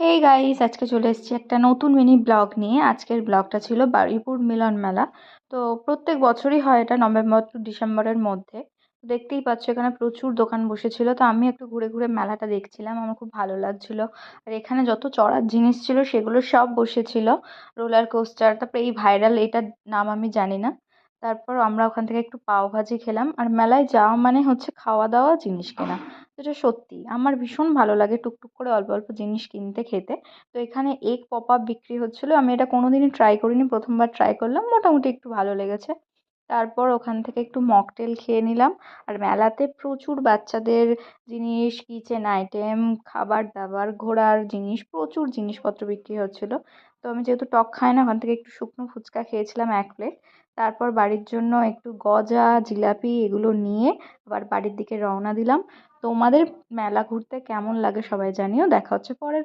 Hey guys, আজকে চলে এসেছি একটা নতুন মিনি ব্লগ নিয়ে। আজকের ব্লগটা ছিল বারুইপুর মিলন মেলা। তো প্রত্যেক বছরই হয় এটা নভেম্বর টু ডিসেম্বরের মধ্যে। দেখতেই পাচ্ছ এখানে প্রচুর দোকান বসেছিল, তো আমি একটু ঘুরে ঘুরে মেলাটা দেখছিলাম, আমার খুব ভালো লাগছিল। আর এখানে যত চড়ার জিনিস ছিল সেগুলো সব বসেছিল। রোলার কোস্টার, তারপরে এই ভাইরাল এটার নাম আমি জানি না। তারপর আমরা ওখান থেকে একটু পাও ভাজি খেলাম। আর মেলায় যাওয়া মানে হচ্ছে খাওয়া দাওয়া জিনিস কেনা। এটা সত্যি আমার ভীষণ ভালো লাগে টুকটুক করে অল্প অল্প জিনিস কিনতে খেতে। তো এখানে এগ পপ আপ বিক্রি হচ্ছিল, আমি এটা কোনোদিনই ট্রাই করিনি, প্রথমবার ট্রাই করলাম, মোটামুটি একটু ভালো লেগেছে। তারপর ওখান থেকে একটু মকটেল খেয়ে নিলাম। আর মেলাতে প্রচুর বাচ্চাদের জিনিস, কিচেন আইটেম, খাবার দাবার, ঘোরার জিনিস, প্রচুর জিনিসপত্র বিক্রি হচ্ছিল। তো আমি যেহেতু টক খাই না, ওখান থেকে একটু শুকনো ফুচকা খেয়েছিলাম 1 প্লেট। তারপর বাড়ির জন্য একটু গজা, জিলাপি এগুলো নিয়ে আবার বাড়ির দিকে রওনা দিলাম। তোমাদের মেলা ঘুরতে কেমন লাগে সবাই জানিও। দেখা হচ্ছে পরের